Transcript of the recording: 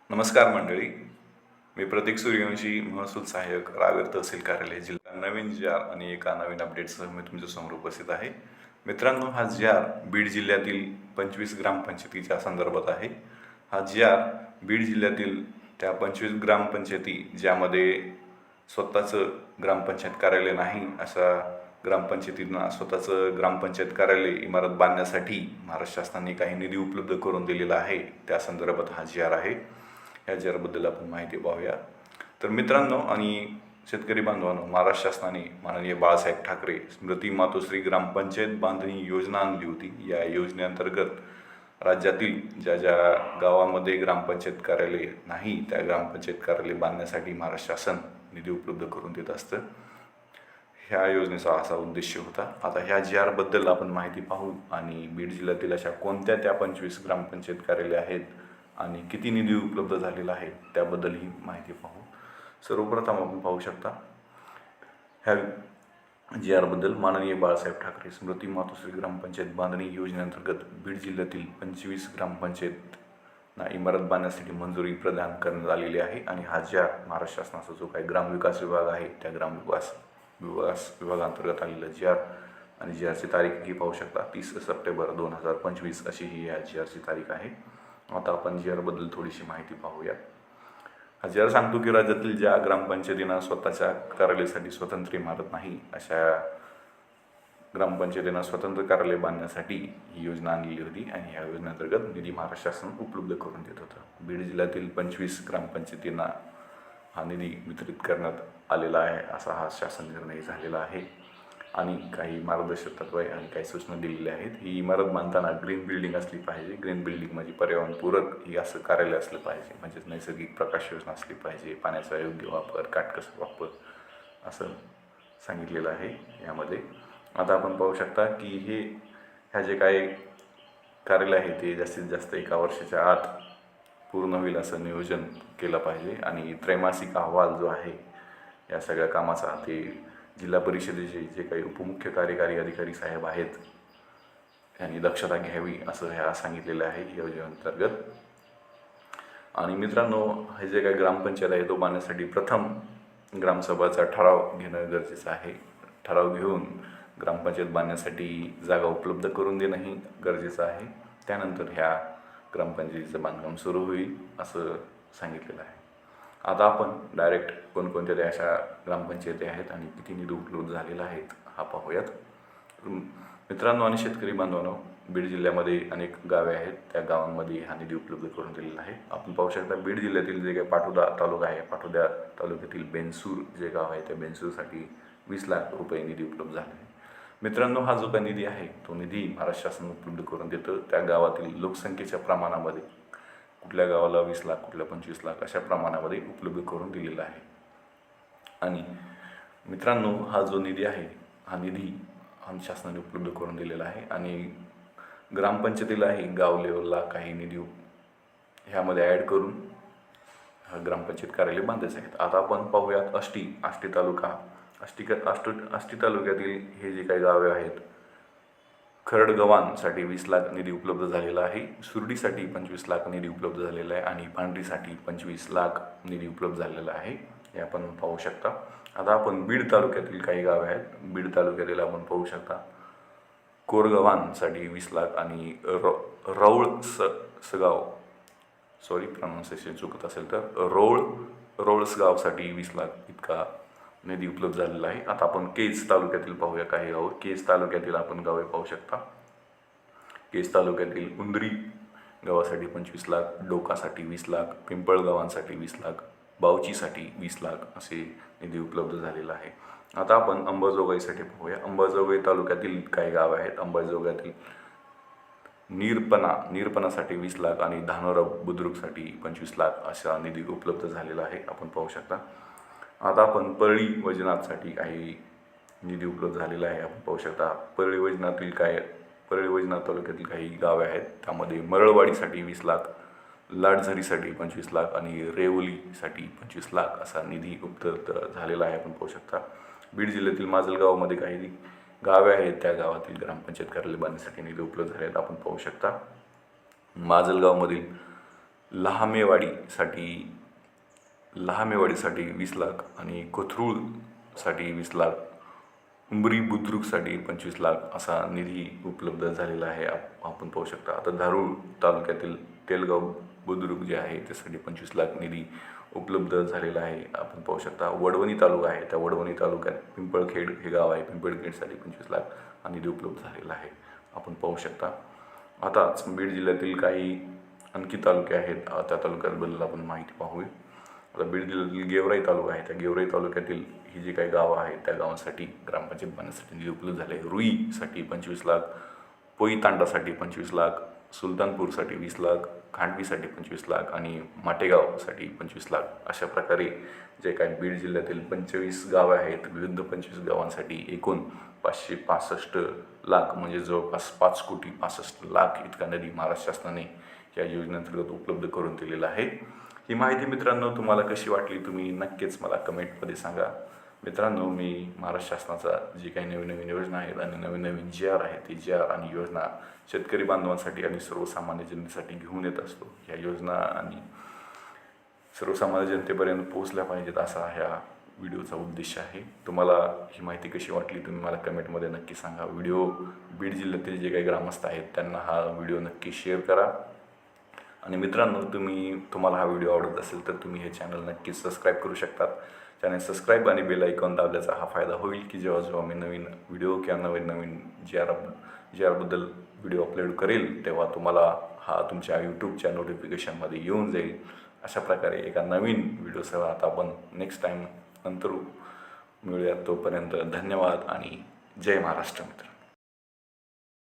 नमस्कार मंडळी. मी प्रतीक सूर्यवंशी, महसूल सहाय्यक, रावेर तहसील कार्यालय, जिल्हा. नवीन जी.आर आणि एका नवीन अपडेटसह मी तुमच्यासमोर उपस्थित आहे. मित्रांनो, हा जी.आर बीड जिल्ह्यातील 25 ग्रामपंचायतीच्या संदर्भात आहे. हा जी.आर बीड जिल्ह्यातील त्या 25 ग्रामपंचायती ज्यामध्ये स्वतःचं ग्रामपंचायत कार्यालय नाही अशा ग्रामपंचायतींना स्वतःचं ग्रामपंचायत कार्यालय इमारत बांधण्यासाठी महाराष्ट्र शासनाने काही निधी उपलब्ध करून दिलेला आहे, त्या संदर्भात हा जी.आर आहे. या जी.आरबद्दल आपण माहिती पाहूया. तर मित्रांनो आणि शेतकरी बांधवांनो, महाराष्ट्र शासनाने माननीय बाळासाहेब ठाकरे स्मृती मातोश्री ग्रामपंचायत बांधणी योजना आणली होती. या योजनेअंतर्गत राज्यातील ज्या ज्या गावामध्ये ग्रामपंचायत कार्यालय नाही त्या ग्रामपंचायत कार्यालय बांधण्यासाठी महाराष्ट्र शासन निधी उपलब्ध करून देत असतं. ह्या योजनेचा असा उद्देश होता. आता ह्या जी.आरबद्दल आपण माहिती पाहू आणि बीड जिल्ह्यातील अशा कोणत्या त्या 25 ग्रामपंचायत कार्यालय आहेत आणि किती निधी उपलब्ध झालेला आहे त्याबद्दल ही माहिती पाहू. सर्वप्रथम आपण पाहू शकता ह्या जी.आरबद्दल. माननीय बाळासाहेब ठाकरे स्मृती मातोश्री ग्रामपंचायत बांधणी योजनेअंतर्गत बीड जिल्ह्यातील 25 ग्रामपंचायतींना इमारत बांधण्यासाठी मंजुरी प्रदान करण्यात आलेली आहे. आणि हा जी.आर महाराष्ट्र शासनाचा जो काही ग्रामविकास विभाग आहे त्या ग्रामविकास विभागांतर्गत आलेला जी.आर आणि जी.आरची तारीख ही पाहू शकता 30 सप्टेंबर 2025 अशी ही या जी.आरची तारीख आहे. आता आपण जी.आरबद्दल थोडीशी माहिती पाहूया. हा जी.आर सांगतो की राज्यातील ज्या ग्रामपंचायतींना स्वतःच्या कार्यालयासाठी स्वतंत्र इमारत नाही अशा ग्रामपंचायतींना स्वतंत्र कार्यालय बांधण्यासाठी ही योजना आणलेली होती आणि या योजनेअंतर्गत निधी महाराष्ट्र शासन उपलब्ध करून देत होतं. बीड जिल्ह्यातील 25 ग्रामपंचायतींना हा निधी वितरित करण्यात आलेला आहे असा हा शासन निर्णय झालेला आहे. आणि काही मार्गदर्शक तत्त्वे आणि काही सूचना दिलेल्या आहेत. ही इमारत बांधताना ग्रीन बिल्डिंग असली पाहिजे. ग्रीन बिल्डिंग म्हणजे पर्यावरणपूरक ही असं कार्यालय असलं पाहिजे, म्हणजेच नैसर्गिक प्रकाश योजना असली पाहिजे, पाण्याचा योग्य वापर, काटकसर वापर असं सांगितलेलं आहे यामध्ये. आता आपण पाहू शकता की ह्या जे काही कार्यालय आहे ते जास्तीत जास्त 1 वर्षाच्या आत पूर्ण होईल असं नियोजन केलं पाहिजे. आणि त्रैमासिक अहवाल जो आहे या सगळ्या कामाचा ते जिल्हा परिषदेचे जे काही उपमुख्य कार्यकारी अधिकारी साहेब आहेत यांनी दक्षता घ्यावी असं ह्या सांगितलेलं आहे योजनेअंतर्गत. आणि मित्रांनो, हे जे काही ग्रामपंचायत आहे तो बांधण्यासाठी प्रथम ग्रामसभाचा ठराव घेणं गरजेचं आहे. ठराव घेऊन ग्रामपंचायत बांधण्यासाठी जागा उपलब्ध करून देणंही गरजेचं आहे. त्यानंतर ह्या ग्रामपंचायतीचं बांधकाम सुरू होईल असं सांगितलेलं आहे. आता आपण डायरेक्ट कोणकोणत्या त्या अशा ग्रामपंचायती आहेत आणि किती निधी उपलब्ध झालेला आहेत हा पाहूयात. मित्रांनो आणि शेतकरी बांधवांनो, बीड जिल्ह्यामध्ये अनेक गावे आहेत. त्या गावांमध्ये हा निधी उपलब्ध करून दिलेला आहे. आपण पाहू शकता बीड जिल्ह्यातील जे काही पाटोदा तालुका आहे, पाटोदा तालुक्यातील बेनसूर जे गाव आहे त्या बेनसूरसाठी 20 लाख रुपये निधी उपलब्ध झाला आहे. मित्रांनो, हा जो काही निधी आहे तो निधी महाराष्ट्र शासन उपलब्ध करून देतं त्या गावातील लोकसंख्येच्या प्रमाणामध्ये. कुठल्या गावाला 20 लाख, कुठल्या 25 लाख अशा प्रमाणामध्ये उपलब्ध करून दिलेला आहे. आणि मित्रांनो, हा जो निधी आहे हा निधी शासनाने उपलब्ध करून दिलेला आहे. आणि ग्रामपंचायतीलाही गाव लेवलला काही निधी ह्यामध्ये ॲड करून ग्रामपंचायत कार्यालय बांधायचे आहेत. आता आपण पाहूयात आष्टी तालुका. आष्टी तालुक्यातील हे जे काही गावे आहेत, खरडगव्हाणसाठी 20 लाख निधी उपलब्ध झालेला आहे. सुरडीसाठी 25 लाख निधी उपलब्ध झालेला आहे आणि पांढरीसाठी 25 लाख निधी उपलब्ध झालेला आहे हे आपण पाहू शकता. आता आपण बीड तालुक्यातील काही गावे आहेत. बीड तालुक्यातील आपण पाहू शकता कोरगव्हाणसाठी 20 लाख आणि प्रोनाऊन्सिएशन चुकत असेल तर रौळसगावसाठी 20 लाख इतका निधी उपलब्ध झालेला आहे. आता आपण केज तालुक्यातील पाहूया काही गावं. केज तालुक्यातील आपण गावे पाहू शकता. केज तालुक्यातील उंदरी गावासाठी 25 लाख, डोकासाठी 20 लाख, पिंपळगावांसाठी 20 लाख, बावचीसाठी 20 लाख असे निधी उपलब्ध झालेला आहे. आता आपण अंबाजोगाईसाठी पाहूया. अंबाजोगाई तालुक्यातील काही गावे आहेत. अंबाजोगाईतील नीरपणासाठी 20 लाख आणि धानोरा बुद्रुकसाठी 25 लाख असा निधी उपलब्ध झालेला आहे आपण पाहू शकता. आता आपण परळी वैजनाथसाठी काही निधी उपलब्ध झालेला आहे आपण पाहू शकता. परळी वैजनाथ तालुक्यातील काही गावे आहेत. त्यामध्ये मरळवाडीसाठी 20 लाख, लाडझरीसाठी 25 लाख आणि रेवलीसाठी 25 लाख असा निधी उपलब्ध झालेला आहे आपण पाहू शकता. बीड जिल्ह्यातील माजलगावमध्ये काही गावे आहेत. त्या गावातील ग्रामपंचायत कार्यालय बांधण्यासाठी निधी उपलब्ध झाले आहेत आपण पाहू शकता. माजलगावमधील लहामेवाडीसाठी 20 लाख आणि कोथरूडसाठी 20 लाख, उंबरी बुद्रुकसाठी 25 लाख असा निधी उपलब्ध झालेला आहे. आपण पाहू शकता. आता धारूर तालुक्यातील तेलगाव बुद्रुक जे आहे त्यासाठी 25 लाख निधी उपलब्ध झालेला आहे. आपण पाहू शकता. वडवणी तालुका आहे, त्या वडवणी तालुक्यात पिंपळखेड हे गाव आहे, पिंपळखेडसाठी 25 लाख हा निधी उपलब्ध झालेला आहे. आपण पाहू शकता. आताच बीड जिल्ह्यातील काही आणखी तालुके आहेत, त्या तालुक्याबद्दल आपण माहिती पाहूया. आता बीड जिल्ह्यातील गेवराई तालुका आहे, त्या गेवराई तालुक्यातील ही जी काही गावं आहेत त्या गावांसाठी ग्रामपंचायत बांधण्यासाठी निधी उपलब्ध झाले. रुईसाठी 25 लाख, पोईतांडासाठी 25 लाख, सुलतानपूरसाठी 20 लाख, खांडवीसाठी 25 लाख आणि माटेगावसाठी 25 लाख अशा प्रकारे जे काही बीड जिल्ह्यातील 25 गावं आहेत, विविध 25 गावांसाठी एकूण 565 लाख म्हणजे जवळपास 5,65,00,000 इतका निधी महाराष्ट्र शासनाने या योजनेअंतर्गत उपलब्ध करून दिलेला आहे. ही माहिती मित्रांनो तुम्हाला कशी वाटली तुम्ही नक्कीच मला कमेंटमध्ये सांगा. मित्रांनो, मी महाराष्ट्र शासनाचा जी काही नवीन नवीन योजना आहेत आणि नवीन नवीन GR आहेत ती GR आणि योजना शेतकरी बांधवांसाठी आणि सर्वसामान्य जनतेसाठी घेऊन येत असतो. या योजना आणि सर्वसामान्य जनतेपर्यंत पोहोचल्या पाहिजेत असा ह्या व्हिडिओचा उद्देश आहे. तुम्हाला ही माहिती कशी वाटली तुम्ही मला कमेंटमध्ये नक्की सांगा. बीड जिल्ह्यातील जे काही ग्रामस्थ आहेत त्यांना हा व्हिडिओ नक्की शेअर करा. आणि मित्रांनो, तुम्हाला हा व्हिडिओ आवडत असेल तर तुम्ही हे चॅनल नक्कीच सबस्क्राईब करू शकतात. चॅनल सबस्क्राईब आणि बेल आयकॉन दाबल्याचा हा फायदा होईल की जेव्हा मी नवीन व्हिडिओ किंवा नवीन GRबद्दल व्हिडिओ अपलोड करेल तेव्हा तुम्हाला हा तुमच्या यूट्यूबच्या नोटिफिकेशनमध्ये येऊन जाईल. अशा प्रकारे एका नवीन व्हिडिओसह आता आपण नेक्स्ट टाईम नंतर मिळूयात. तोपर्यंत धन्यवाद आणि जय महाराष्ट्र मित्र.